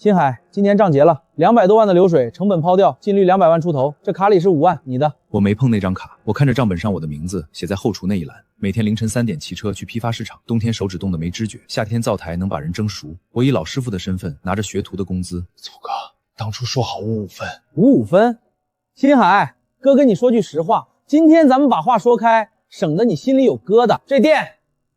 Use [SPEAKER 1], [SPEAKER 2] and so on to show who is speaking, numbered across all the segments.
[SPEAKER 1] 新海，今年账结了，200多万的流水，成本抛掉，净率200万出头，这卡里是5万，你的。
[SPEAKER 2] 我没碰那张卡，我看着账本上我的名字写在后厨那一栏。每天凌晨3点骑车去批发市场，冬天手指冻得没知觉，夏天灶台能把人蒸熟。我以老师傅的身份拿着学徒的工资。
[SPEAKER 3] 祖哥，当初说好55分
[SPEAKER 1] ，55分。新海，哥跟你说句实话，今天咱们把话说开，省得你心里有疙瘩。这店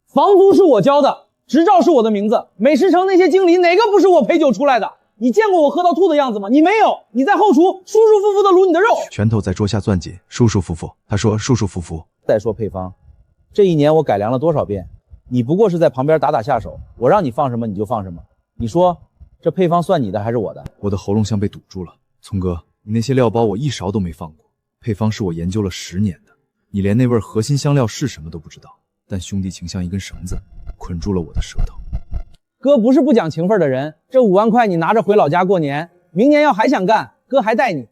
[SPEAKER 1] 房租是我交的，执照是我的名字，美食城那些经理哪个不是我陪酒出来的？你见过我喝到吐的样子吗？你没有，你在后厨舒舒服服的卤你的肉。
[SPEAKER 2] 拳头在桌下攥紧，舒舒服服。他说舒舒服服。
[SPEAKER 1] 再说配方，这1年我改良了多少遍？你不过是在旁边打下手，我让你放什么你就放什么。你说这配方算你的还是我的？
[SPEAKER 2] 我的喉咙像被堵住了。聪哥，你那些料包我一勺都没放过，配方是我研究了10年的，你连那味核心香料是什么都不知道。但兄弟情像一根绳子，捆住了我的舌头。
[SPEAKER 1] 哥不是不讲情分的人，这5万块你拿着回老家过年，明年要还想干，哥还带你。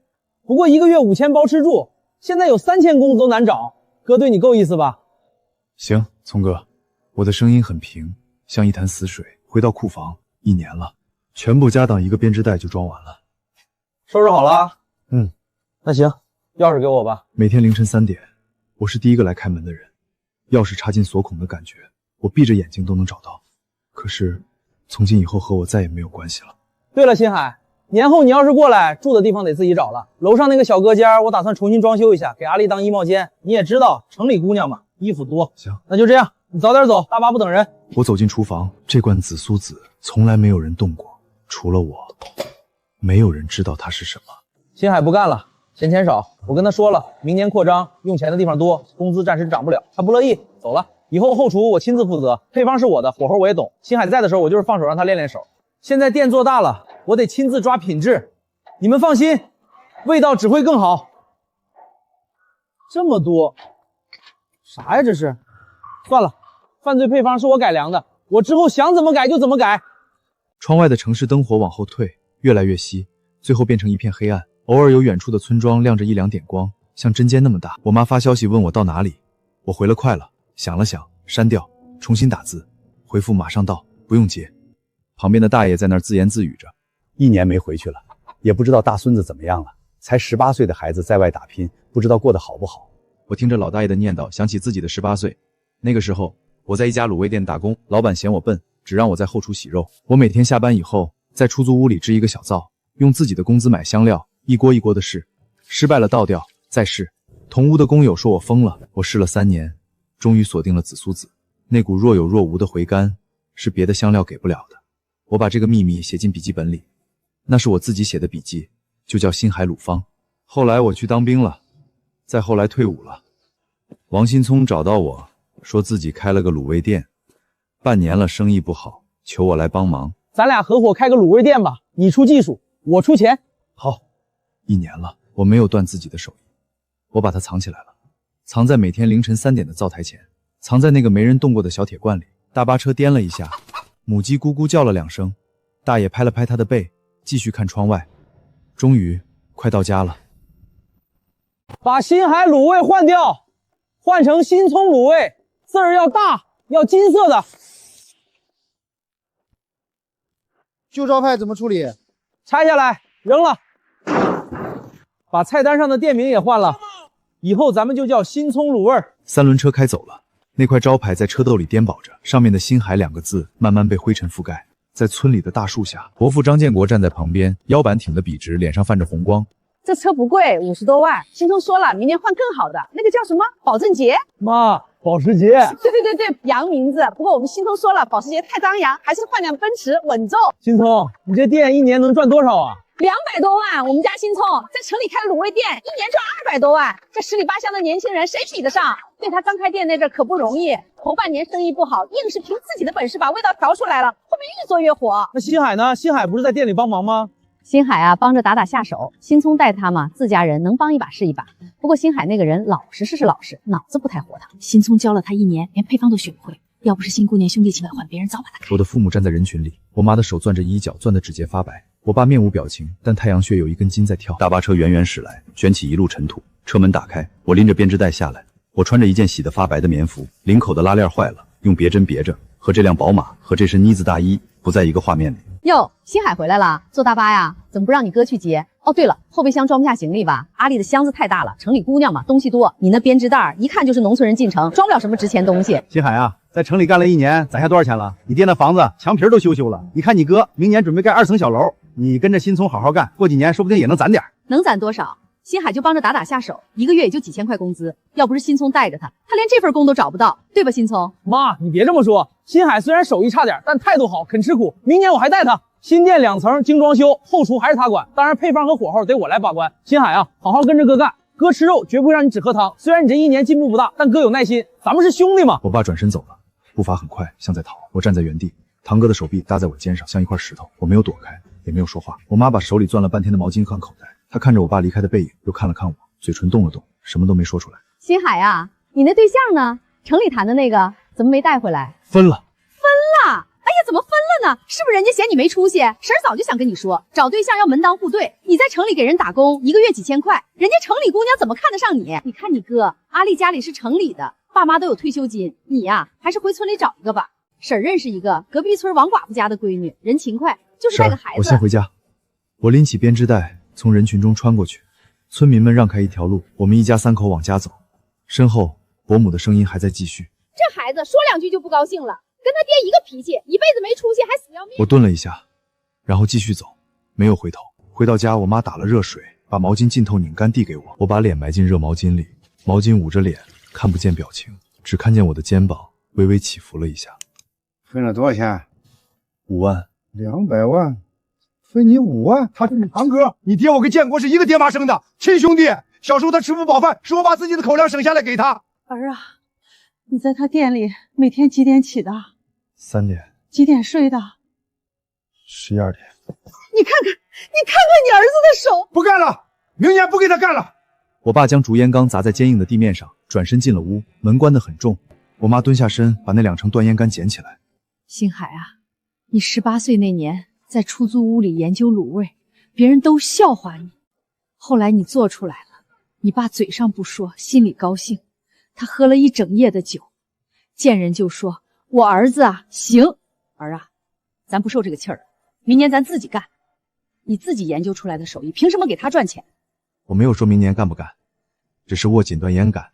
[SPEAKER 1] 不过1个月5000包吃住，现在有3000工资都难找，哥对你够意思吧？
[SPEAKER 2] 行，聪哥，我的声音很平，像一潭死水。回到库房，1年了，全部家当一个编织袋就装完了。
[SPEAKER 1] 收拾好了？
[SPEAKER 2] 嗯，
[SPEAKER 1] 那行，钥匙给我吧。
[SPEAKER 2] 每天凌晨3点，我是第一个来开门的人。钥匙插进锁孔的感觉，我闭着眼睛都能找到。可是从今以后和我再也没有关系了。
[SPEAKER 1] 对了，新海，年后你要是过来，住的地方得自己找了。楼上那个小隔间，我打算重新装修一下，给阿丽当衣帽间。你也知道，城里姑娘嘛，衣服多。
[SPEAKER 2] 行，
[SPEAKER 1] 那就这样，你早点走，大巴不等人。
[SPEAKER 2] 我走进厨房，这罐紫苏籽从来没有人动过，除了我，没有人知道它是什么。
[SPEAKER 1] 新海不干了，嫌钱少。我跟他说了，明年扩张，用钱的地方多，工资暂时涨不了，他不乐意，走了。以后后厨我亲自负责，配方是我的，火候我也懂。新海在的时候，我就是放手让他练练手。现在店做大了，我得亲自抓品质。你们放心，味道只会更好。这么多，啥呀这是？算了，犯罪配方是我改良的，我之后想怎么改就怎么改。
[SPEAKER 2] 窗外的城市灯火往后退，越来越稀，最后变成一片黑暗。偶尔有远处的村庄亮着1-2点光，像针尖那么大。我妈发消息问我到哪里，我回了快了。想了想，删掉，重新打字，回复马上到，不用接。旁边的大爷在那儿自言自语着
[SPEAKER 4] ：1年没回去了，也不知道大孙子怎么样了。才18岁的孩子在外打拼，不知道过得好不好。
[SPEAKER 2] 我听着老大爷的念叨，想起自己的18岁。那个时候，我在一家卤味店打工，老板嫌我笨，只让我在后厨洗肉。我每天下班以后，在出租屋里支一个小灶，用自己的工资买香料，一锅一锅的试，失败了倒掉，再试。同屋的工友说我疯了，我试了3年。终于锁定了紫苏籽，那股若有若无的回甘是别的香料给不了的。我把这个秘密写进笔记本里，那是我自己写的笔记，就叫新海卤方。后来我去当兵了，再后来退伍了。王新聪找到我，说自己开了个卤味店，半年了生意不好，求我来帮忙。
[SPEAKER 1] 咱俩合伙开个卤味店吧，你出技术，我出钱。
[SPEAKER 2] 好，1年了，我没有断自己的手艺，我把它藏起来了。藏在每天凌晨3点的灶台前，藏在那个没人动过的小铁罐里。大巴车颠了一下，母鸡咕咕叫了2声，大爷拍了拍他的背，继续看窗外。终于快到家了。
[SPEAKER 1] 把新海卤味换掉，换成新葱卤味，字儿要大，要金色的。
[SPEAKER 5] 旧招牌怎么处理？
[SPEAKER 1] 拆下来扔了。把菜单上的店名也换了。以后咱们就叫新葱卤味儿。
[SPEAKER 2] 3轮车开走了，那块招牌在车斗里颠簸着，上面的新海2个字慢慢被灰尘覆盖。在村里的大树下，伯父张建国站在旁边，腰板挺得笔直，脸上泛着红光。
[SPEAKER 6] 这车不贵，50多万。新聪说了，明年换更好的，那个叫什么？保正节。
[SPEAKER 1] 妈，保时捷。
[SPEAKER 6] 对，洋名字。不过我们新聪说了，保时捷太张扬，还是换辆奔驰稳重。
[SPEAKER 1] 新聪，你这店1年能赚多少啊
[SPEAKER 6] ？200多万。我们家新聪在城里开卤味店，1年赚200多万。这十里八乡的年轻人谁比得上？对他刚开店那阵可不容易，头半年生意不好，硬是凭自己的本事把味道调出来了，后面越做越火。
[SPEAKER 1] 那新海呢？新海不是在店里帮忙吗？
[SPEAKER 7] 新海啊，帮着打下手。新聪带他嘛，自家人能帮一把是一把。不过新海那个人老实是老实，脑子不太活腾。
[SPEAKER 8] 新聪教了他1年，连配方都学不会。要不是新姑娘兄弟情怀，别人早把他开。
[SPEAKER 2] 我的父母站在人群里，我妈的手攥着衣角，攥得指节发白。我爸面无表情，但太阳穴有一根筋在跳。大巴车远远驶来，卷起一路尘土。车门打开，我拎着编织袋下来。我穿着一件洗得发白的棉服，领口的拉链坏了，用别针别着，和这辆宝马和这身呢子大衣不在一个画面里。
[SPEAKER 7] 哟，新海回来了，坐大巴呀？怎么不让你哥去接？哦，对了，后备箱装不下行李吧？阿丽的箱子太大了，城里姑娘嘛，东西多。你那编织袋一看就是农村人进城，装不了什么值钱东西。
[SPEAKER 4] 新海啊，在城里干了1年，攒下多少钱了？你爹那房子墙皮都修了。你看你哥明年准备盖2层小楼，你跟着新聪好好干，过几年说不定也能攒点。
[SPEAKER 7] 能攒多少？新海就帮着打下手，1个月也就几千块工资。要不是新聪带着他，他连这份工都找不到，对吧？新聪，
[SPEAKER 1] 妈，你别这么说。新海虽然手艺差点，但态度好，肯吃苦。明年我还带他。新店2层精装修，后厨还是他管，当然配方和火候得我来把关。新海啊，好好跟着哥干，哥吃肉绝不会让你只喝汤。虽然你这1年进步不大，但哥有耐心，咱们是兄弟嘛。
[SPEAKER 2] 我爸转身走了，步伐很快，像在逃。我站在原地，堂哥的手臂搭在我肩上，像一块石头。我没有躲开，也没有说话。我妈把手里攥了半天的毛巾放口袋，她看着我爸离开的背影，又看了看我，嘴唇动了动，什么都没说出来。
[SPEAKER 7] 新海啊，你那对象呢？城里谈的那个怎么没带回来？
[SPEAKER 2] 分了。
[SPEAKER 7] 哎呀，怎么分了呢？是不是人家嫌你没出息？婶儿早就想跟你说，找对象要门当户对。你在城里给人打工，1个月几千块，人家城里姑娘怎么看得上你？你看你哥，阿丽家里是城里的，爸妈都有退休金，你呀，还是回村里找一个吧。婶儿认识一个隔壁村王寡妇家的闺女，人勤快，就是带个孩子。
[SPEAKER 2] 我先回家。我拎起编织袋，从人群中穿过去。村民们让开一条路，我们一家3口往家走。身后伯母的声音还在继续。
[SPEAKER 6] 这孩子说2句就不高兴了，跟他爹一个脾气，一辈子没出息，还死要命。
[SPEAKER 2] 我顿了一下，然后继续走，没有回头。回到家，我妈打了热水，把毛巾浸透拧干递给我。我把脸埋进热毛巾里，毛巾捂着脸，看不见表情，只看见我的肩膀微微起伏了一下。
[SPEAKER 5] 分了多少钱
[SPEAKER 2] ？5万。
[SPEAKER 5] 200万，分你5万。
[SPEAKER 3] 他是你堂哥，你爹我跟建国是一个爹妈生的，亲兄弟。小时候他吃不饱饭，是我把自己的口粮省下来给他。
[SPEAKER 9] 儿啊，你在他店里每天几点起的
[SPEAKER 2] ？3点。
[SPEAKER 9] 几点睡的
[SPEAKER 2] ？12点。
[SPEAKER 9] 你看看你儿子的手！
[SPEAKER 3] 不干了，明年不给他干了。
[SPEAKER 2] 我爸将竹烟缸砸在坚硬的地面上，转身进了屋，门关得很重。我妈蹲下身，把那2成断烟杆捡起来。
[SPEAKER 8] 星海啊，你18岁那年在出租屋里研究卤味，别人都笑话你。后来你做出来了，你爸嘴上不说，心里高兴。他喝了1整夜的酒，见人就说：“我儿子啊，行。”
[SPEAKER 7] 儿啊，咱不受这个气儿，明年咱自己干。你自己研究出来的手艺，凭什么给他赚钱？
[SPEAKER 2] 我没有说明年干不干，只是握紧断烟杆，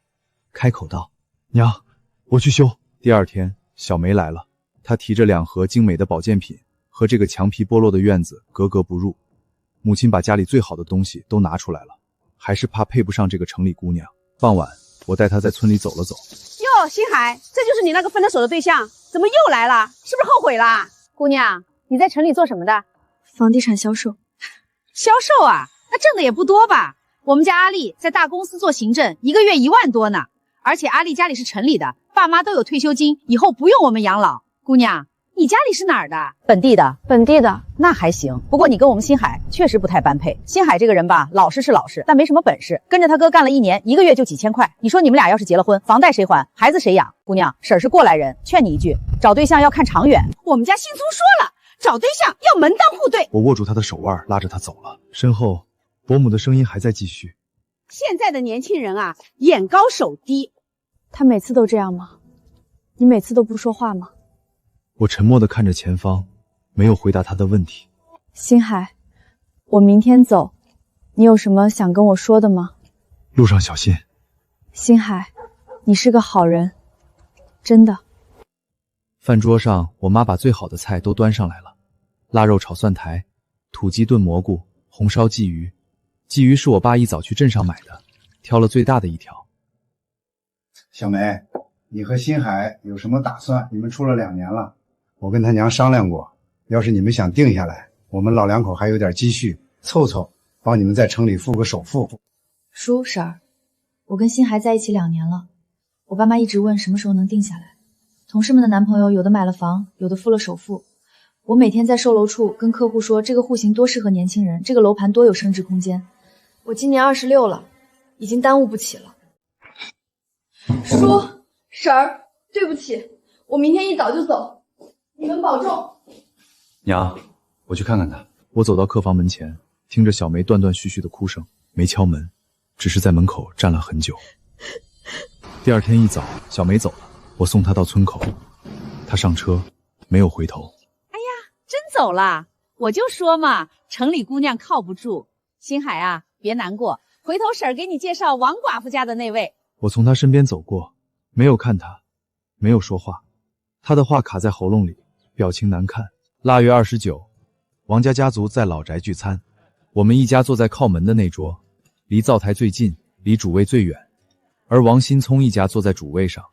[SPEAKER 2] 开口道：“娘，我去修。”第2天，小梅来了，她提着2盒精美的保健品，和这个墙皮剥落的院子格格不入。母亲把家里最好的东西都拿出来了，还是怕配不上这个城里姑娘。傍晚，我带她在村里走了走。
[SPEAKER 6] 哟，新海，这就是你那个分了手的对象，怎么又来了？是不是后悔了？姑娘，你在城里做什么的？
[SPEAKER 8] 房地产销售。
[SPEAKER 6] 销售啊，那挣的也不多吧？我们家阿丽在大公司做行政，1个月1万多呢。而且阿丽家里是城里的，爸妈都有退休金，以后不用我们养老。姑娘，你家里是哪儿的？
[SPEAKER 7] 本地的。
[SPEAKER 6] 本地的，
[SPEAKER 7] 那还行。不过你跟我们新海确实不太般配。新海这个人吧，老实是老实，但没什么本事。跟着他哥干了1年，1个月就几千块。你说你们俩要是结了婚，房贷谁还？孩子谁养？姑娘，婶儿是过来人，劝你一句，找对象要看长远。
[SPEAKER 6] 我们家新聪说了，找对象要门当户对。
[SPEAKER 2] 我握住他的手腕，拉着他走了。身后伯母的声音还在继续。
[SPEAKER 6] 现在的年轻人啊，眼高手低。
[SPEAKER 8] 他每次都这样吗？你每次都不说话吗？
[SPEAKER 2] 我沉默地看着前方，没有回答他的问题。
[SPEAKER 8] 星海，我明天走，你有什么想跟我说的吗？
[SPEAKER 2] 路上小心。
[SPEAKER 8] 星海，你是个好人，真的。
[SPEAKER 2] 饭桌上，我妈把最好的菜都端上来了，腊肉炒蒜苔，土鸡炖蘑菇，红烧鲫鱼。鲫鱼是我爸一早去镇上买的，挑了最大的一条。
[SPEAKER 5] 小梅，你和新海有什么打算？你们处了2年了，我跟他娘商量过，要是你们想定下来，我们老2口还有点积蓄，凑凑，帮你们在城里付个首付。
[SPEAKER 8] 叔婶儿，我跟新海在一起2年了，我爸妈一直问什么时候能定下来。同事们的男朋友有的买了房，有的付了首付。我每天在售楼处跟客户说，这个户型多适合年轻人，这个楼盘多有升值空间。我今年26了，已经耽误不起了。叔婶儿，对不起，我明天一早就走，你们保重。
[SPEAKER 2] 娘，我去看看他。我走到客房门前，听着小梅断断续续的哭声，没敲门，只是在门口站了很久。第2天一早，小梅走了，我送她到村口，她上车，没有回头。
[SPEAKER 6] 真走了？我就说嘛，城里姑娘靠不住。星海啊，别难过，回头婶儿给你介绍王寡妇家的那位。
[SPEAKER 2] 我从他身边走过，没有看他，没有说话，他的话卡在喉咙里，表情难看。腊月29，王家家族在老宅聚餐，我们一家坐在靠门的那桌，离灶台最近，离主位最远，而王新聪一家坐在主位上。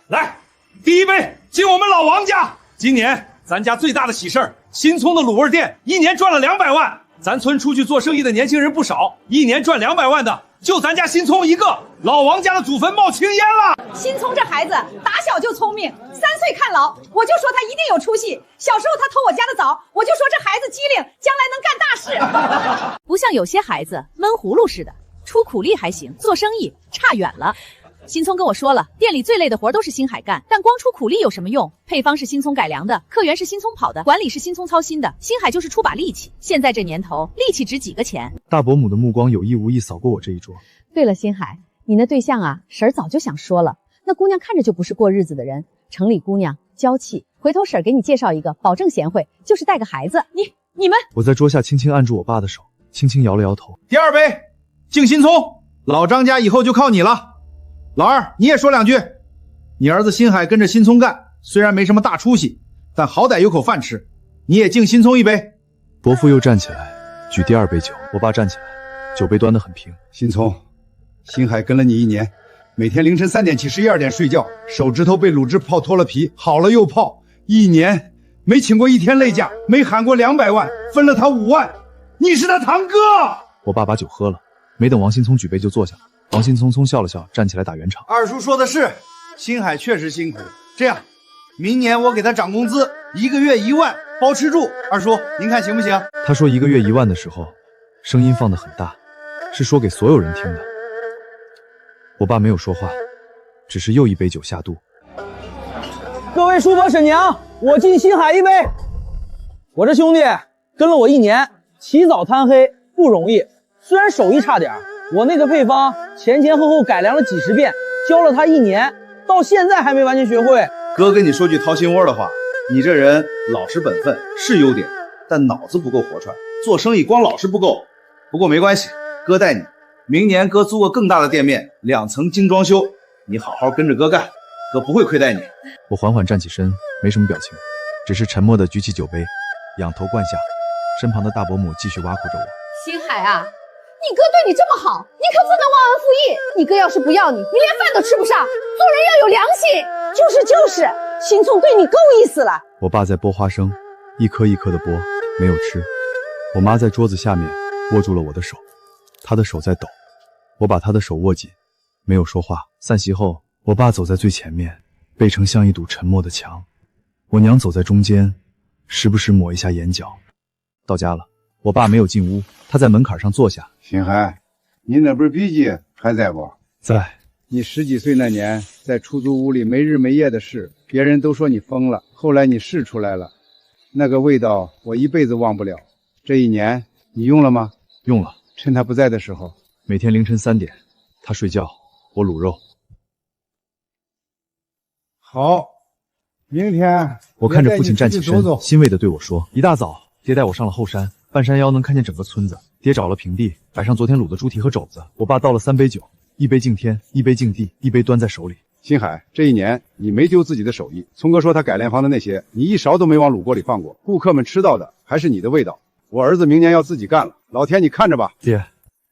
[SPEAKER 3] 来，第一杯敬我们老王家。今年咱家最大的喜事儿，新聪的卤味店一年赚了200万。咱村出去做生意的年轻人不少，一年赚200万的就咱家新聪一个。老王家的祖坟冒青烟了。
[SPEAKER 6] 新聪这孩子打小就聪明，3岁看老，我就说他一定有出息。小时候他偷我家的枣，我就说这孩子机灵，将来能干大事。不像有些孩子闷葫芦似的，出苦力还行，做生意差远了。新聪跟我说了，店里最累的活都是星海干，但光出苦力有什么用？配方是新聪改良的，客源是新聪跑的，管理是新聪操心的，星海就是出把力气。现在这年头，力气值几个钱？
[SPEAKER 2] 大伯母的目光有意无意扫过我这一桌。
[SPEAKER 6] 对了，星海，你那对象啊，婶儿早就想说了，那姑娘看着就不是过日子的人，城里姑娘娇气，回头婶儿给你介绍一个，保证贤惠，就是带个孩子。你们，
[SPEAKER 2] 我在桌下轻轻按住我爸的手，轻轻摇了摇头。
[SPEAKER 4] 第二杯，敬新聪，老张家以后就靠你了。老二，你也说2句。你儿子新海跟着新聪干，虽然没什么大出息，但好歹有口饭吃。你也敬新聪一杯。
[SPEAKER 2] 伯父又站起来，举第2杯酒。我爸站起来，酒杯端得很平。
[SPEAKER 5] 新聪，新海跟了你1年，每天凌晨3点起，12点睡觉，手指头被卤汁泡脱了皮，好了又泡，1年没请过1天累假，没喊过200万，分了他5万，你是他堂哥。
[SPEAKER 2] 我爸把酒喝了，没等王新聪举杯就坐下了。王新聪笑了笑，站起来打圆场。
[SPEAKER 4] 二叔说的是，新海确实辛苦。这样，明年我给他涨工资，1个月1万，包吃住。二叔，您看行不行？
[SPEAKER 2] 他说1个月1万的时候，声音放得很大，是说给所有人听的。我爸没有说话，只是又一杯酒下肚。
[SPEAKER 1] 各位叔伯婶娘，我敬新海一杯。我这兄弟跟了我1年，起早贪黑不容易，虽然手艺差点，我那个配方前后改良了几10遍，教了他1年，到现在还没完全学会。
[SPEAKER 4] 哥跟你说句掏心窝的话，你这人老实本分是优点，但脑子不够活串，做生意光老实不够。不过没关系，哥带你，明年哥租个更大的店面，2层精装修，你好好跟着哥干，哥不会亏待你。
[SPEAKER 2] 我缓缓站起身，没什么表情，只是沉默地举起酒杯，仰头灌下。身旁的大伯母继续挖苦着我。
[SPEAKER 6] 星海啊，你哥对你这么好，你可不能忘恩负义。你哥要是不要你，你连饭都吃不上。做人要有良心。就是，新聪对你够意思了。
[SPEAKER 2] 我爸在剥花生，一颗一颗的剥，没有吃。我妈在桌子下面握住了我的手，她的手在抖，我把她的手握紧，没有说话。散席后，我爸走在最前面，背成像一堵沉默的墙。我娘走在中间，时不时抹一下眼角。到家了，我爸没有进屋，他在门槛上坐下。
[SPEAKER 5] 新海，你那本笔记还在不？
[SPEAKER 2] 在。
[SPEAKER 5] 你10几岁那年，在出租屋里没日没夜的试，别人都说你疯了，后来你试出来了，那个味道我一辈子忘不了。这1年你用了吗？
[SPEAKER 2] 用了。
[SPEAKER 5] 趁他不在的时候，
[SPEAKER 2] 每天凌晨3点，他睡觉，我卤肉。
[SPEAKER 5] 好，明天
[SPEAKER 2] 我看着父亲站起身，
[SPEAKER 5] 走走
[SPEAKER 2] 欣慰地对我说：“一大早，爹带我上了后山，半山腰能看见整个村子。爹找了平地，摆上昨天卤的猪蹄和肘子。我爸倒了3杯酒，一杯敬天，一杯敬地，一杯端在手里。
[SPEAKER 5] 新海，这1年你没丢自己的手艺。聪哥说他改良房的那些，你一勺都没往卤锅里放过，顾客们吃到的还是你的味道。我儿子明年要自己干了，老天你看着吧。
[SPEAKER 2] 爹，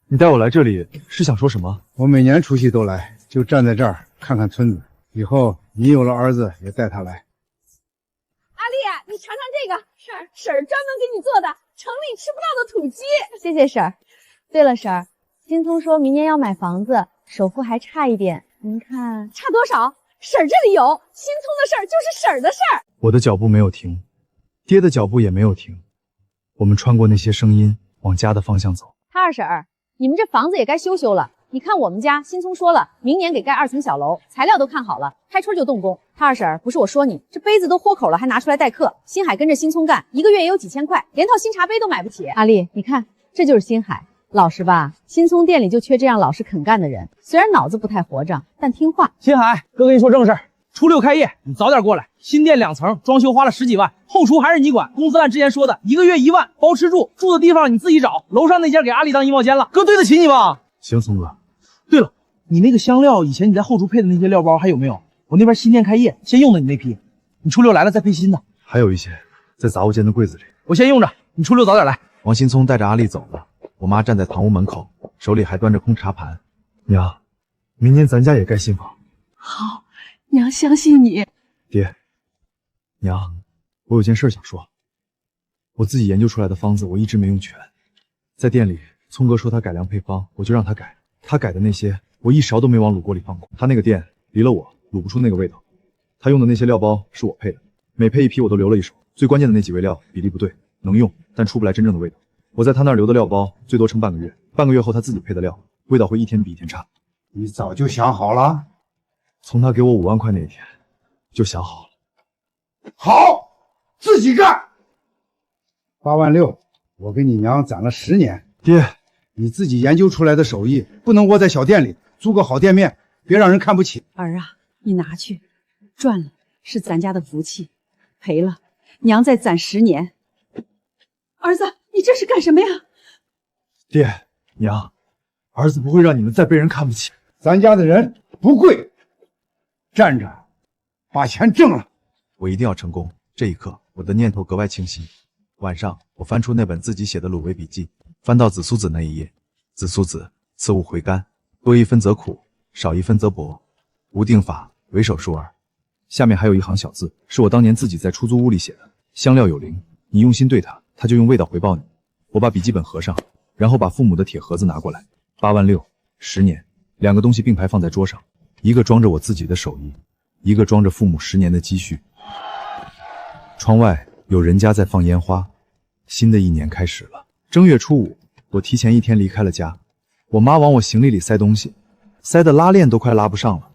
[SPEAKER 2] 你带我来这里是想说什么？
[SPEAKER 5] 我每年除夕都来，就站在这儿看看村子。以后你有了儿子，也带他来。
[SPEAKER 6] 阿丽，你尝尝这个，婶儿专门给你做的，城里吃不到的土鸡。
[SPEAKER 8] 谢谢婶儿。对了，婶儿，新聪说明年要买房子，首付还差一点，您看
[SPEAKER 6] 差多少？婶儿这里有，新聪的事儿就是婶儿的事儿。
[SPEAKER 2] 我的脚步没有停，爹的脚步也没有停。我们穿过那些声音，往家的方向走。
[SPEAKER 6] 他二婶儿，你们这房子也该修了。你看我们家新聪说了，明年给盖2层小楼，材料都看好了，开春就动工。他二婶儿，不是我说你，这杯子都豁口了，还拿出来待客。新海跟着新聪干，1个月也有几千块，连套新茶杯都买不起。阿丽，你看，这就是新海，老实吧？新聪店里就缺这样老实肯干的人，虽然脑子不太活着，但听话。
[SPEAKER 1] 新海，哥跟你说正事，初6开业，你早点过来。新店2层，装修花了10几万，后厨还是你管。工资按之前说的，1个月1万，包吃住，住的地方你自己找。楼上那家给阿丽当衣帽间了，哥对得起你吧？
[SPEAKER 2] 行，聪哥。
[SPEAKER 1] 对了，你那个香料，以前你在后厨配的那些料包还有没有？我那边新店开业，先用的你那批，你初6来了再配新的。
[SPEAKER 2] 还有一些在杂物间的柜子里，
[SPEAKER 1] 我先用着，你初6早点来。
[SPEAKER 2] 王新聪带着阿丽走了，我妈站在堂屋门口，手里还端着空茶盘。娘，明年咱家也盖新房。
[SPEAKER 9] 好，娘相信你。
[SPEAKER 2] 爹，娘，我有件事想说。我自己研究出来的方子，我一直没用全。在店里，聪哥说他改良配方，我就让他改。他改的那些，我一勺都没往卤锅里放过。他那个店离了我，卤不出那个味道。他用的那些料包是我配的，每配一批我都留了一手。最关键的那几味料比例不对，能用，但出不来真正的味道。我在他那儿留的料包最多撑半个月，半个月后他自己配的料，味道会一天比一天差。
[SPEAKER 5] 你早就想好了？
[SPEAKER 2] 从他给我5万块那一天就想好了。
[SPEAKER 5] 好，自己干。8万6，我给你娘攒了10年。
[SPEAKER 2] 爹，
[SPEAKER 5] 你自己研究出来的手艺，不能窝在小店里，租个好店面，别让人看不起。
[SPEAKER 9] 儿啊，你拿去，赚了是咱家的福气，赔了娘再攒10年。儿子，你这是干什么呀？
[SPEAKER 2] 爹，娘，儿子不会让你们再被人看不起。
[SPEAKER 5] 咱家的人不贵，站着，把钱挣了。
[SPEAKER 2] 我一定要成功。这一刻，我的念头格外清晰。晚上，我翻出那本自己写的卤味笔记，翻到子苏子那一页。子苏子，此物回甘，多一分则苦，少一分则薄，无定法，唯手数耳。下面还有一行小字，是我当年自己在出租屋里写的：香料有灵，你用心对它，它就用味道回报你。我把笔记本合上，然后把父母的铁盒子拿过来。8万6，10年，2个东西并排放在桌上，一个装着我自己的手艺，一个装着父母10年的积蓄。窗外有人家在放烟花，新的一年开始了。正月初5，我提前1天离开了家。我妈往我行李里塞东西，塞的拉链都快拉不上了。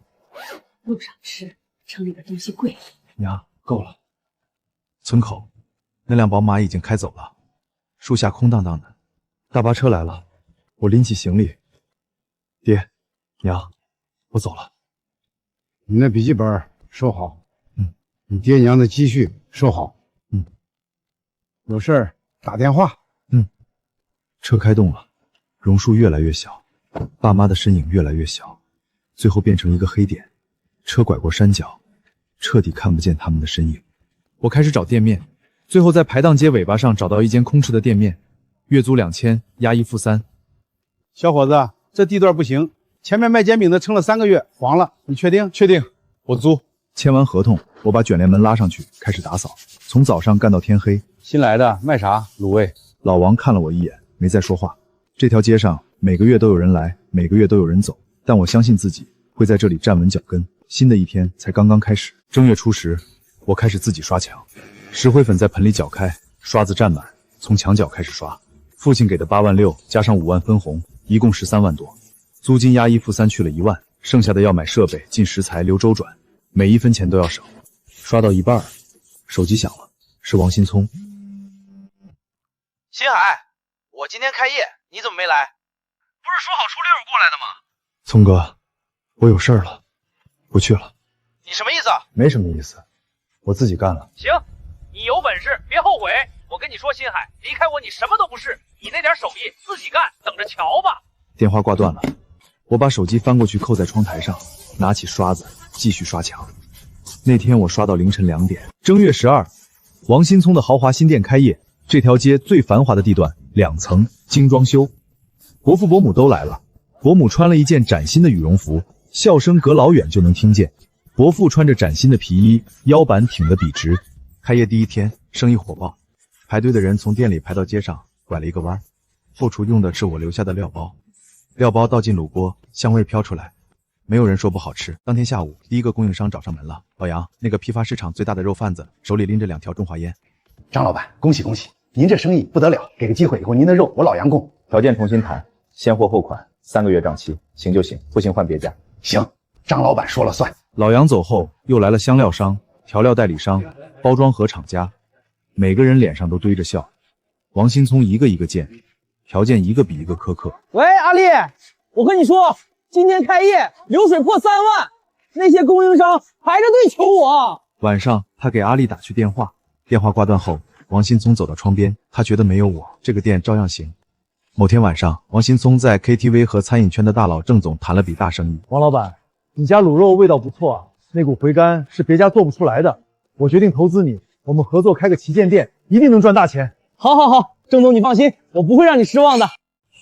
[SPEAKER 9] 路上吃，城里的东西贵。
[SPEAKER 2] 娘，够了。村口那辆宝马已经开走了，树下空荡荡的。大巴车来了，我拎起行李。爹，娘，我走了。
[SPEAKER 5] 你那笔记本收好。你爹娘的积蓄收好。有事儿打电话。
[SPEAKER 2] 车开动了，榕树越来越小，爸妈的身影越来越小，最后变成一个黑点。车拐过山脚，彻底看不见他们的身影。我开始找店面，最后在排档街尾巴上找到一间空置的店面，月租2000，押1付3。
[SPEAKER 5] 小伙子，这地段不行，前面卖煎饼的撑了3个月，黄了，你确定？
[SPEAKER 2] 确定，我租。签完合同，我把卷帘门拉上去，开始打扫，从早上干到天黑。
[SPEAKER 5] 新来的卖啥？卤味。
[SPEAKER 2] 老王看了我一眼，没再说话。这条街上每个月都有人来，每个月都有人走，但我相信自己会在这里站稳脚跟。新的一天才刚刚开始。正月初10，我开始自己刷墙，石灰粉在盆里搅开，刷子蘸满，从墙角开始刷。父亲给的8万6加上5万分红，一共13万多。租金押1付3去了1万，剩下的要买设备、进食材、留周转，每一分钱都要省。刷到一半，手机响了，是王新聪。
[SPEAKER 1] 新海，我今天开业，你怎么没来？不是说好初6过来的吗？
[SPEAKER 2] 聪哥，我有事儿了，不去了。
[SPEAKER 1] 你什么意思？
[SPEAKER 2] 没什么意思，我自己干了。
[SPEAKER 1] 行，你有本事别后悔。我跟你说，新海，离开我你什么都不是，你那点手艺自己干，等着瞧吧。
[SPEAKER 2] 电话挂断了，我把手机翻过去扣在窗台上，拿起刷子继续刷墙。那天我刷到凌晨2点。正月12，王新聪的豪华新店开业，这条街最繁华的地段，2层精装修，伯父伯母都来了。伯母穿了一件崭新的羽绒服，笑声隔老远就能听见。伯父穿着崭新的皮衣，腰板挺得笔直。开业第1天，生意火爆，排队的人从店里排到街上，拐了一个弯。后厨用的是我留下的料包，料包倒进卤锅，香味飘出来，没有人说不好吃。当天下午，第一个供应商找上门了，老杨，那个批发市场最大的肉贩子，手里拎着2条中华烟。
[SPEAKER 10] 张老板，恭喜恭喜，您这生意不得了，给个机会以后您的肉我老杨供。
[SPEAKER 11] 条件重新谈，先货后款，3个月账期，行就行，不行换别家。
[SPEAKER 10] 行，张老板说了算。
[SPEAKER 2] 老杨走后，又来了香料商、调料代理商、包装盒厂家，每个人脸上都堆着笑。王新聪一个一个见，条件一个比一个苛刻。
[SPEAKER 1] 喂，阿丽，我跟你说，今天开业流水破3万，那些供应商排着队求我。
[SPEAKER 2] 晚上，他给阿丽打去电话，电话挂断后，王新聪走到窗边，他觉得没有我，这个店照样行。某天晚上，王新聪在 KTV 和餐饮圈的大佬郑总谈了笔大生意。
[SPEAKER 12] 王老板，你家卤肉味道不错啊，那股回甘是别家做不出来的。我决定投资你，我们合作开个旗舰店，一定能赚大钱。
[SPEAKER 1] 好，好，好，郑总你放心，我不会让你失望的。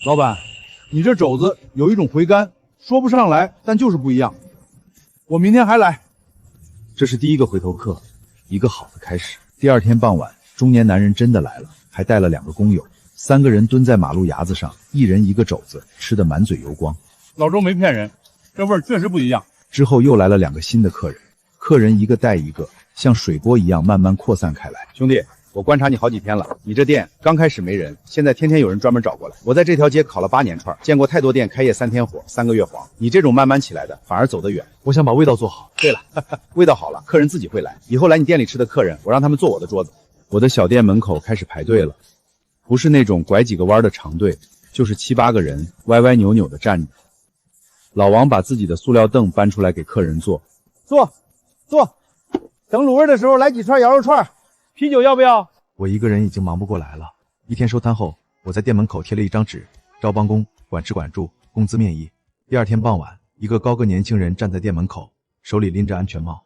[SPEAKER 13] 老板，你这肘子有一种回甘，说不上来，但就是不一样。我明天还来。
[SPEAKER 2] 这是第一个回头客，一个好的开始。第二天傍晚，中年男人真的来了，还带了2个工友。3个人蹲在马路牙子上，一人一个肘子，吃得满嘴油光。
[SPEAKER 13] 老周没骗人，这味儿确实不一样。
[SPEAKER 2] 之后又来了2个新的客人，客人一个带一个，像水波一样慢慢扩散开来。
[SPEAKER 4] 兄弟，我观察你好几天了，你这店刚开始没人，现在天天有人专门找过来。我在这条街烤了8年串，见过太多店开业3天火，3个月黄。你这种慢慢起来的，反而走得远。
[SPEAKER 12] 我想把味道做好。
[SPEAKER 4] 对了，味道好了，客人自己会来。以后来你店里吃的客人，我让他们坐我的桌子。
[SPEAKER 2] 我的小店门口开始排队了，不是那种拐几个弯的长队，就是7、8个人歪歪扭扭的站着。老王把自己的塑料凳搬出来给客人坐。
[SPEAKER 12] 坐，等卤味的时候来几串羊肉串，啤酒要不要？
[SPEAKER 2] 我一个人已经忙不过来了。一天收摊后，我在店门口贴了一张纸，招帮工，管吃管住，工资面议。第2天傍晚，一个高个年轻人站在店门口，手里拎着安全帽。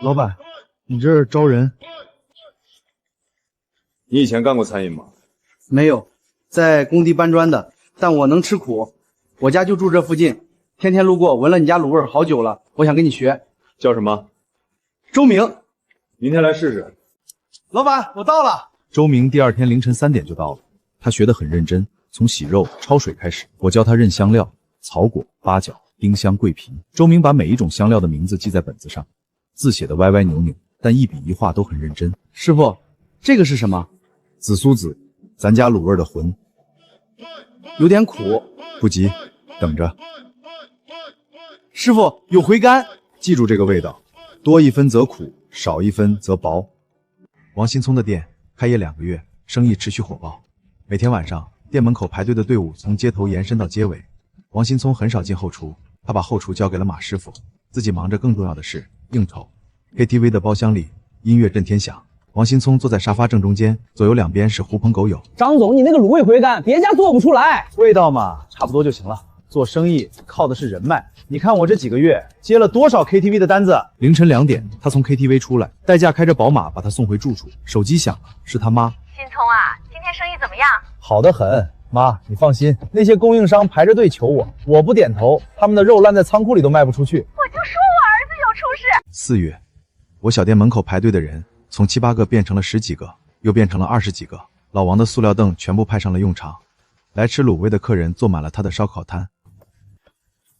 [SPEAKER 12] 老板，你这儿招人？
[SPEAKER 11] 你以前干过餐饮吗？
[SPEAKER 14] 没有，在工地搬砖的，但我能吃苦。我家就住这附近，天天路过，闻了你家卤味好久了，我想跟你学。
[SPEAKER 11] 叫什么？
[SPEAKER 14] 周明。
[SPEAKER 11] 明天来试试。
[SPEAKER 14] 老板，我到了。
[SPEAKER 2] 周明第2天凌晨3点就到了，他学得很认真，从洗肉、焯水开始。我教他认香料、草果、八角、丁香、桂皮。周明把每一种香料的名字记在本子上，字写得歪歪扭扭，但一笔一画都很认真。
[SPEAKER 14] 师傅，这个是什么？
[SPEAKER 2] 紫苏子，咱家卤味的魂。
[SPEAKER 14] 有点苦，
[SPEAKER 2] 不急，等着。
[SPEAKER 14] 师傅，有回甘。
[SPEAKER 2] 记住这个味道，多1分则苦，少1分则薄。王新聪的店开业2个月，生意持续火爆。每天晚上，店门口排队的队伍从街头延伸到街尾。王新聪很少进后厨，他把后厨交给了马师傅，自己忙着更重要的事——应酬。KTV 的包厢里，音乐震天响。王新聪坐在沙发正中间，左右两边是狐朋狗友。
[SPEAKER 1] 张总，你那个卤味回甘，别家做不出来。
[SPEAKER 12] 味道嘛，差不多就行了。做生意靠的是人脉，你看我这几个月接了多少 KTV 的单子。
[SPEAKER 2] 凌晨2点，他从 KTV 出来，代驾开着宝马把他送回住处。手机响了，是他妈。
[SPEAKER 6] 新聪啊，今天生意怎么样？
[SPEAKER 12] 好得很，妈，你放心，那些供应商排着队求我，我不点头，他们的肉烂在仓库里都卖不出去。
[SPEAKER 6] 我就说我儿子有出息。
[SPEAKER 2] 4月，我小店门口排队的人从7、8个变成了10几个，又变成了20几个。老王的塑料凳全部派上了用场，来吃卤味的客人坐满了他的烧烤摊。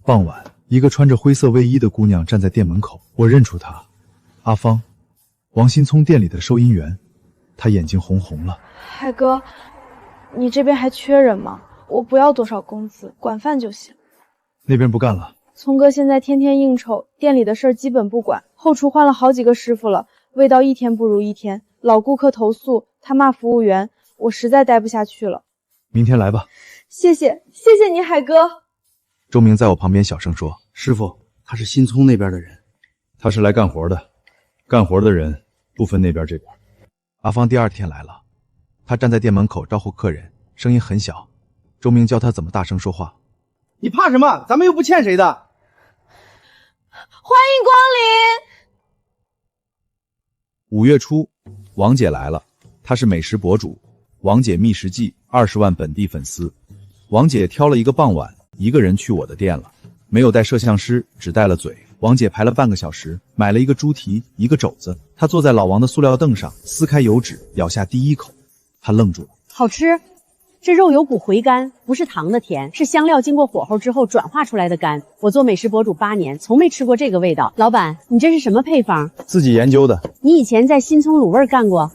[SPEAKER 2] 傍晚，一个穿着灰色卫衣的姑娘站在店门口，我认出她，阿芳，王新聪店里的收银员。她眼睛红红了。
[SPEAKER 15] 海哥，你这边还缺人吗？我不要多少工资，管饭就行。
[SPEAKER 2] 那边不干了。
[SPEAKER 15] 聪哥现在天天应酬，店里的事儿基本不管，后厨换了好几个师傅了，味道一天不如一天，老顾客投诉，他骂服务员，我实在待不下去了。
[SPEAKER 2] 明天来吧。
[SPEAKER 15] 谢谢你，海哥。
[SPEAKER 2] 周明在我旁边小声说：“
[SPEAKER 14] 师傅，他是新聪那边的人。
[SPEAKER 2] 他是来干活的，干活的人不分那边这边。”阿芳第2天来了，他站在店门口招呼客人，声音很小。周明教他怎么大声说话。
[SPEAKER 14] 你怕什么？咱们又不欠谁的。
[SPEAKER 15] 欢迎光临。
[SPEAKER 2] 5月初，王姐来了，她是美食博主，王姐觅食记20万本地粉丝。王姐挑了一个傍晚，一个人去我的店了，没有带摄像师，只带了嘴。王姐排了半个小时，买了一个猪蹄，一个肘子。她坐在老王的塑料凳上，撕开油纸，咬下第一口，她愣住了。
[SPEAKER 16] 好吃，这肉有股回甘，不是糖的甜，是香料经过火候之后转化出来的甘。我做美食博主8年，从没吃过这个味道。老板，你这是什么配方？
[SPEAKER 12] 自己研究的。
[SPEAKER 16] 你以前在新聪卤味干过？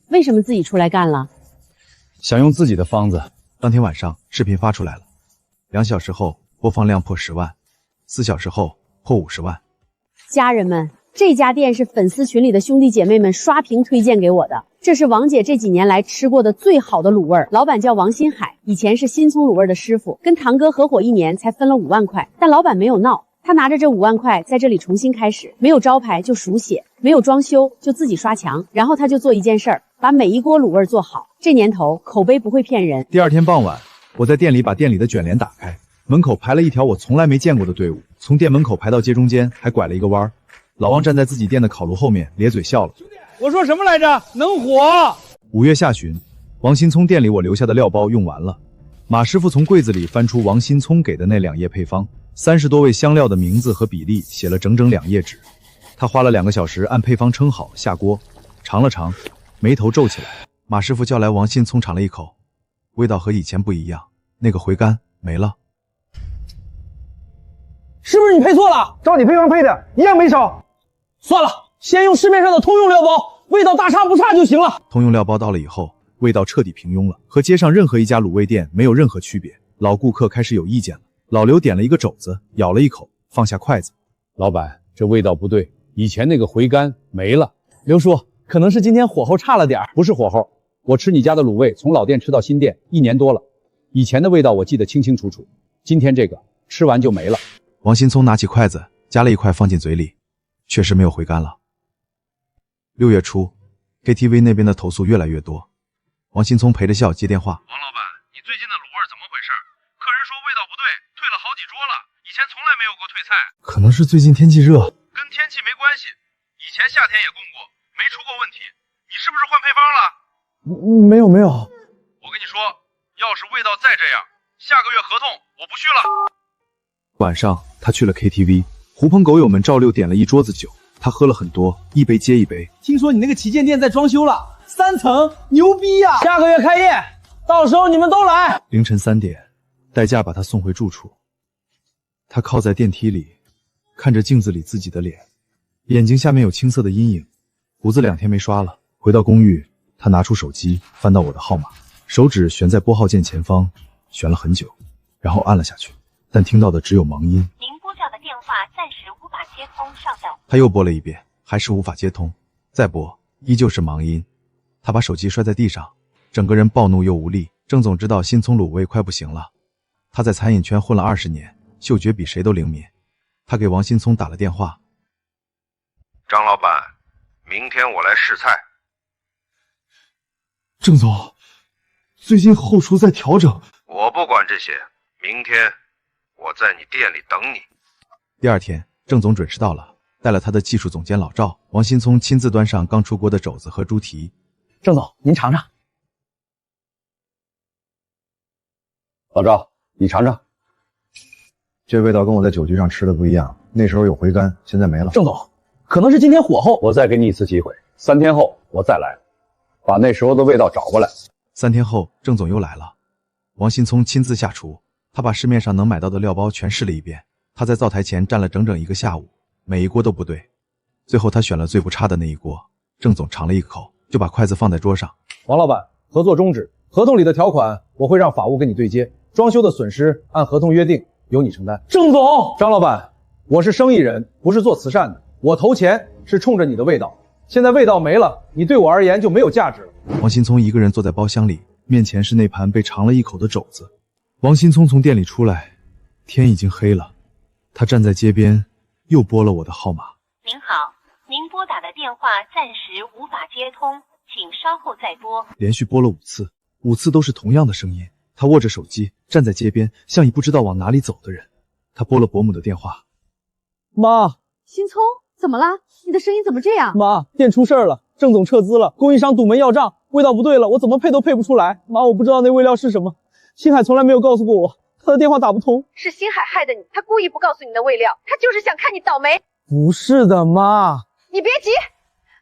[SPEAKER 16] 为什么自己出来干了？
[SPEAKER 2] 想用自己的方子。当天晚上，视频发出来了，2小时后播放量破10万，4小时后破50万。
[SPEAKER 16] 家人们，这家店是粉丝群里的兄弟姐妹们刷屏推荐给我的。这是王姐这几年来吃过的最好的卤味，老板叫王新海，以前是新聪卤味的师傅，跟堂哥合伙1年才分了5万块，但老板没有闹，他拿着这5万块在这里重新开始，没有招牌就数血，没有装修就自己刷墙，然后他就做一件事儿，把每一锅卤味做好。这年头口碑不会骗人。
[SPEAKER 2] 第二天傍晚，我在店里把店里的卷帘打开，门口排了一条我从来没见过的队伍，从店门口排到街中间，还拐了一个弯。老王站在自己店的烤炉后面，咧嘴笑了。
[SPEAKER 1] 我说什么来着？能火！5
[SPEAKER 2] 月下旬，王新聪店里我留下的料包用完了，马师傅从柜子里翻出王新聪给的那2页配方，30多味香料的名字和比例写了整整2页纸。他花了2个小时按配方称好，下锅尝了尝，眉头皱起来。马师傅叫来王新聪尝了一口，味道和以前不一样，那个回甘没了。
[SPEAKER 1] 是不是你配错了？
[SPEAKER 12] 照你配方配的一样没少。
[SPEAKER 1] 算了，先用市面上的通用料包，味道大差不差就行了。
[SPEAKER 2] 通用料包到了以后，味道彻底平庸了，和街上任何一家卤味店没有任何区别。老顾客开始有意见了。老刘点了一个肘子，咬了一口，放下筷子。
[SPEAKER 17] 老板，这味道不对，以前那个回甘没了。
[SPEAKER 1] 刘叔，可能是今天火候差了点。
[SPEAKER 17] 不是火候，我吃你家的卤味，从老店吃到新店1年多了，以前的味道我记得清清楚楚，今天这个吃完就没了。
[SPEAKER 2] 王新聪拿起筷子，夹了一块放进嘴里，确实没有回甘了。6月初 KTV 那边的投诉越来越多，王新聪陪着笑接电话。
[SPEAKER 3] 王老板，你最近的卤味怎么回事？客人说味道不对，退了好几桌了，以前从来没有过退菜。
[SPEAKER 12] 可能是最近天气热，
[SPEAKER 3] 跟天气没关系，以前夏天也供过，没出过问题。你是不是换配方了？
[SPEAKER 12] 没有。
[SPEAKER 3] 我跟你说，要是味道再这样，下个月合同我不续了。
[SPEAKER 2] 晚上他去了 KTV， 狐朋狗友们照例点了一桌子酒，他喝了很多，一杯接一杯。
[SPEAKER 1] 听说你那个旗舰店在装修了，3层，牛逼呀！下个月开业，到时候你们都来。
[SPEAKER 2] 凌晨3点，代驾把他送回住处。他靠在电梯里，看着镜子里自己的脸，眼睛下面有青色的阴影，胡子2天没刷了。回到公寓，他拿出手机，翻到我的号码，手指悬在拨号键前方，悬了很久，然后按了下去，但听到的只有忙音。
[SPEAKER 18] 您拨叫的电话暂时无法接通，稍等。
[SPEAKER 2] 他又拨了一遍，还是无法接通，再拨，依旧是忙音。他把手机摔在地上，整个人暴怒又无力。郑总知道新聪卤味快不行了，他在餐饮圈混了20年，嗅觉比谁都灵敏。他给王新聪打了电话。
[SPEAKER 19] 张老板，明天我来试菜。
[SPEAKER 12] 郑总，最近后厨在调整。
[SPEAKER 19] 我不管这些，明天我在你店里等你。
[SPEAKER 2] 第2天，郑总准时到了，带了他的技术总监老赵。王新聪亲自端上刚出锅的肘子和猪蹄。
[SPEAKER 1] 郑总，您尝尝。
[SPEAKER 10] 老赵，你尝尝，这味道跟我在酒局上吃的不一样，那时候有回甘，现在没了。
[SPEAKER 1] 郑总，可能是今天火候。
[SPEAKER 10] 我再给你一次机会，3天后我再来，把那时候的味道找过来。
[SPEAKER 2] 3天后，郑总又来了。王新聪亲自下厨，他把市面上能买到的料包全试了一遍。他在灶台前站了整整1个下午，每一锅都不对。最后他选了最不差的那一锅。郑总尝了一口，就把筷子放在桌上。
[SPEAKER 1] 王老板，合作终止，合同里的条款我会让法务跟你对接，装修的损失按合同约定由你承担。郑总，张老板，我是生意人，不是做慈善的，我投钱是冲着你的味道，现在味道没了，你对我而言就没有价值了。
[SPEAKER 2] 王新聪一个人坐在包厢里，面前是那盘被尝了一口的肘子。王新聪从店里出来，天已经黑了。他站在街边，又拨了我的号码。
[SPEAKER 18] 您好，您拨打的电话暂时无法接通，请稍后再拨。
[SPEAKER 2] 连续拨了5次，5次都是同样的声音。他握着手机，站在街边，像一不知道往哪里走的人。他拨了伯母的电话。
[SPEAKER 1] 妈，
[SPEAKER 7] 新聪，怎么了？你的声音怎么这样？
[SPEAKER 1] 妈，店出事了，郑总撤资了，供应商堵门要账，味道不对了，我怎么配都配不出来。妈，我不知道那味料是什么，星海从来没有告诉过我，他的电话打不通。
[SPEAKER 6] 是星海害的你，他故意不告诉你的味料，他就是想看你倒霉。
[SPEAKER 1] 不是的，妈。
[SPEAKER 6] 你别急，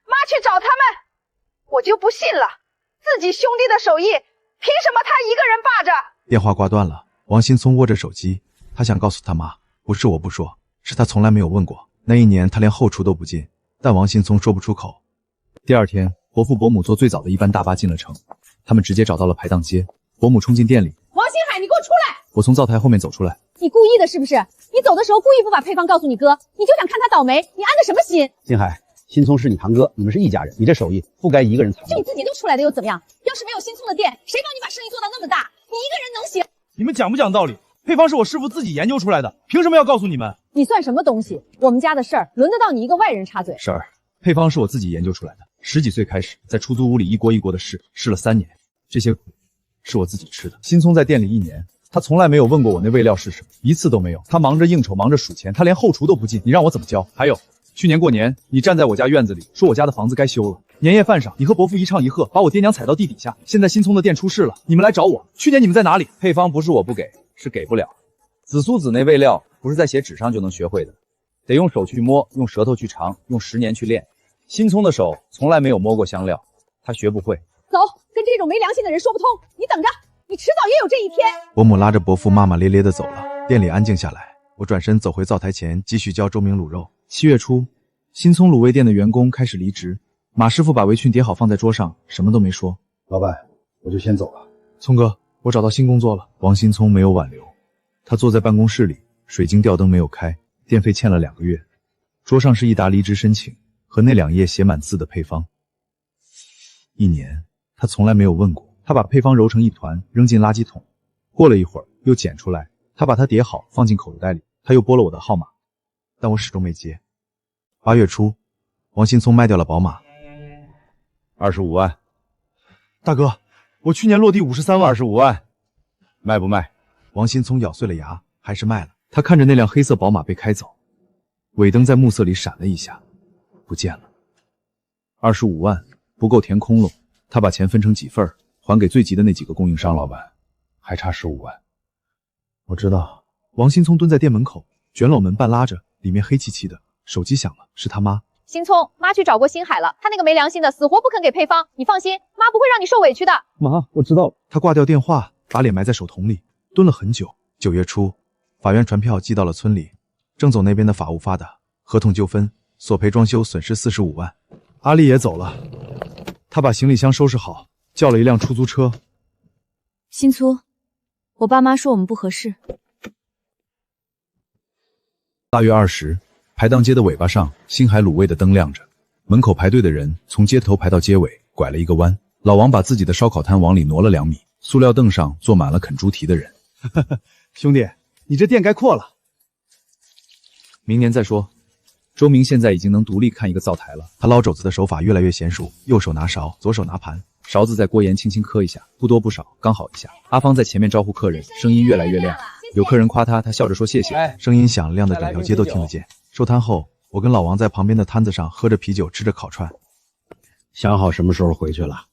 [SPEAKER 6] 妈去找他们。我就不信了，自己兄弟的手艺，凭什么他一个人霸着？
[SPEAKER 2] 电话挂断了，王新聪握着手机，他想告诉他妈，不是我不说，是他从来没有问过。那1年他连后厨都不进，但王新聪说不出口。第2天，伯父伯母坐最早的一班大巴进了城，他们直接找到了排档街。伯母冲进店里，
[SPEAKER 7] 王星海，你给我出来！
[SPEAKER 2] 我从灶台后面走出来。
[SPEAKER 7] 你故意的是不是？你走的时候故意不把配方告诉你哥，你就想看他倒霉，你安的什么心？
[SPEAKER 17] 星海，新聪是你堂哥，你们是一家人，你这手艺不该一个人参与。
[SPEAKER 7] 就你自己都出来的又怎么样？要是没有新聪的店，谁帮你把生意做到那么大？你一个人能行？
[SPEAKER 3] 你们讲不讲道理？
[SPEAKER 13] 配方是我师傅自己研究出来的，凭什么要告诉你们？
[SPEAKER 6] 你算什么东西？我们家的事儿轮得到你一个外人插嘴？
[SPEAKER 2] 婶儿，配方是我自己研究出来的，10几岁开始在出租屋里一锅一锅的试了3年，这些苦是我自己吃的。新聪在店里1年，他从来没有问过我那味料是什么，一次都没有。他忙着应酬，忙着数钱，他连后厨都不进，你让我怎么教？还有，去年过年，你站在我家院子里说我家的房子该修了，年夜饭上你和伯父一唱一和，把我爹娘踩到地底下。现在新聪的店出事了，你们来找我，去年你们在哪里？配方不是我不给，是给不了。紫苏子那味料不是在写纸上就能学会的，得用手去摸，用舌头去尝，用10年去练。新聪的手从来没有摸过香料，他学不会。
[SPEAKER 6] 走，跟这种没良心的人说不通。你等着，你迟早也有这一天。
[SPEAKER 2] 伯母拉着伯父骂骂咧咧的走了，店里安静下来。我转身走回灶台前，继续教周明卤肉。7月初，新聪卤味店的员工开始离职，马师傅把围裙叠好放在桌上，什么都没说。
[SPEAKER 5] 老板，我就先走了。
[SPEAKER 2] 聪哥，我找到新工作了。王新聪没有挽留，他坐在办公室里，水晶吊灯没有开，电费欠了2个月。桌上是一沓离职申请和那2页写满字的配方。1年，他从来没有问过。他把配方揉成一团，扔进垃圾桶。过了一会儿，又捡出来，他把它叠好，放进口袋里。他又拨了我的号码，但我始终没接。8月初，王新聪卖掉了宝马，25万。
[SPEAKER 12] 大哥，我去年落地53万
[SPEAKER 2] ，25万，卖不卖？王新聪咬碎了牙，还是卖了。他看着那辆黑色宝马被开走，尾灯在暮色里闪了一下，不见了。25万不够填空喽。他把钱分成几份，还给最急的那几个供应商。老板，还差15万。我知道。王新聪蹲在店门口，卷拢门半拉着，里面黑漆漆的。手机响了，是他妈。
[SPEAKER 20] 新聪，妈去找过星海了，他那个没良心的死活不肯给配方，你放心，妈不会让你受委屈的。
[SPEAKER 2] 妈，我知道了。他挂掉电话，把脸埋在手桶里，蹲了很久。9月初，法院传票寄到了村里，郑总那边的法务发的，合同纠纷，索赔装修损失45万。阿丽也走了，他把行李箱收拾好，叫了一辆出租车。
[SPEAKER 8] 新粗，我爸妈说我们不合适。
[SPEAKER 2] 8月20，排档街的尾巴上，星海卤味的灯亮着，门口排队的人从街头排到街尾，拐了一个弯。老王把自己的烧烤摊往里挪了2米，塑料凳上坐满了啃猪蹄的人。
[SPEAKER 12] 兄弟，你这店该扩了。
[SPEAKER 2] 明年再说。周明现在已经能独立看一个灶台了，他捞肘子的手法越来越娴熟，右手拿勺，左手拿盘，勺子在锅沿轻轻磕一下，不多不少，刚好一下。阿芳在前面招呼客人，声音越来越亮。有客人夸他，他笑着说谢谢，声音响亮的整条街都听得见。收摊后，我跟老王在旁边的摊子上喝着啤酒，吃着烤串。
[SPEAKER 10] 想好什么时候回去了？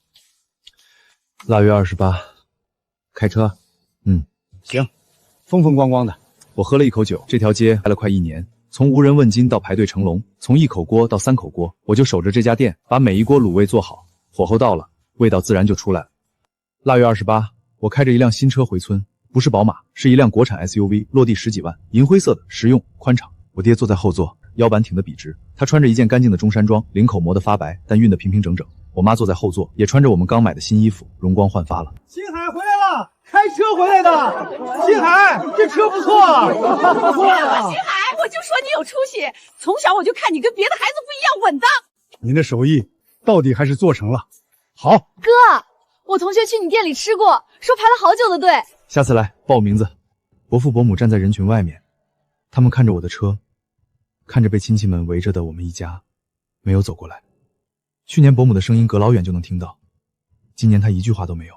[SPEAKER 2] 腊月28，开车。
[SPEAKER 10] 行，风风光光的。
[SPEAKER 2] 我喝了一口酒，这条街开了快1年，从无人问津到排队成龙，从1口锅到3口锅，我就守着这家店，把每一锅卤味做好，火候到了，味道自然就出来了。腊月28，我开着一辆新车回村，不是宝马，是一辆国产 SUV， 落地10几万，银灰色的，实用宽敞。我爹坐在后座，腰板挺得笔直，他穿着一件干净的中山装，领口磨得发白，但熨得平平整整。我妈坐在后座，也穿着我们刚买的新衣服，容光焕发了。
[SPEAKER 12] 星海回来了，开车回来的。星海，这车不错啊，不错啊。
[SPEAKER 9] 星海，我就说你有出息，从小我就看你跟别的孩子不一样，稳当。
[SPEAKER 5] 您的手艺到底还是做成了。好，
[SPEAKER 8] 哥，我同学去你店里吃过，说排了好久的队。
[SPEAKER 2] 下次来报我名字。伯父伯母站在人群外面，他们看着我的车，看着被亲戚们围着的我们一家，没有走过来。去年伯母的声音隔老远就能听到，今年她一句话都没有。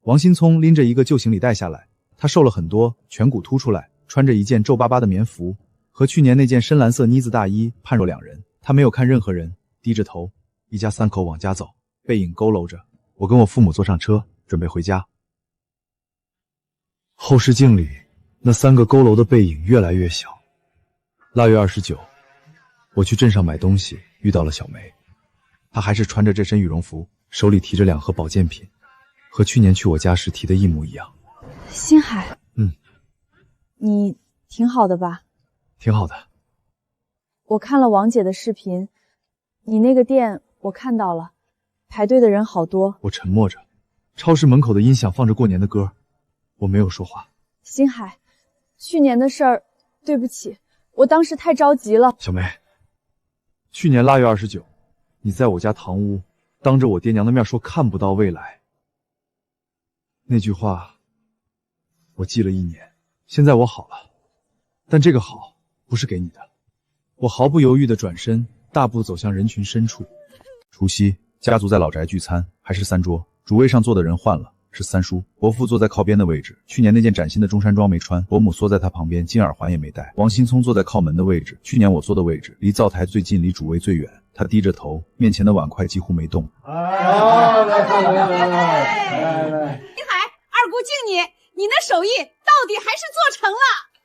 [SPEAKER 2] 王新聪拎着一个旧行李袋下来，他瘦了很多，颧骨凸出来，穿着一件皱巴巴的棉服，和去年那件深蓝色呢子大衣判若两人。他没有看任何人，低着头，一家3口往家走，背影佝偻着。我跟我父母坐上车，准备回家。后视镜里，那3个佝偻的背影越来越小。腊月29，我去镇上买东西，遇到了小梅。她还是穿着这身羽绒服，手里提着2盒保健品，和去年去我家时提的一模一样。
[SPEAKER 15] 星海，你挺好的吧？
[SPEAKER 2] 挺好的。
[SPEAKER 15] 我看了王姐的视频，你那个店我看到了，排队的人好多。
[SPEAKER 2] 我沉默着，超市门口的音响放着过年的歌，我没有说话。
[SPEAKER 15] 星海，去年的事儿，对不起，我当时太着急了。
[SPEAKER 2] 小梅，去年腊月29，你在我家堂屋，当着我爹娘的面说看不到未来，那句话我记了1年。现在我好了，但这个好不是给你的。我毫不犹豫地转身，大步走向人群深处。除夕，家族在老宅聚餐，还是3桌，主位上坐的人换了，是三叔。伯父坐在靠边的位置，去年那件崭新的中山装没穿，伯母缩在他旁边，金耳环也没戴。王新聪坐在靠门的位置，去年我坐的位置，离灶台最近，离主位最远。他低着头，面前的碗筷几乎没动。
[SPEAKER 9] 来，金海，二姑敬你，你那手艺到底还是做成了。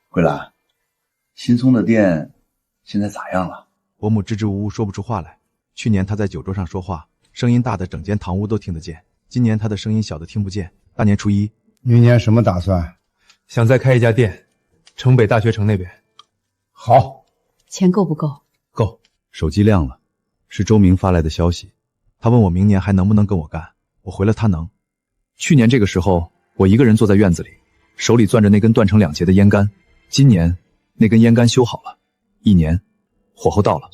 [SPEAKER 4] 桂兰，新聪的店现在咋样了？
[SPEAKER 2] 伯母支支吾吾说不出话来。去年他在酒桌上说话，声音大的整间堂屋都听得见，今年他的声音小的听不见。大年初一，
[SPEAKER 5] 明年什么打算？
[SPEAKER 12] 想再开一家店，城北大学城那边。
[SPEAKER 5] 好，
[SPEAKER 9] 钱够不够？
[SPEAKER 2] 够。手机亮了，是周明发来的消息，他问我明年还能不能跟我干，我回了他能。去年这个时候，我一个人坐在院子里，手里攥着那根断成2截的烟杆。今年那根烟杆修好了，1年，火候到了。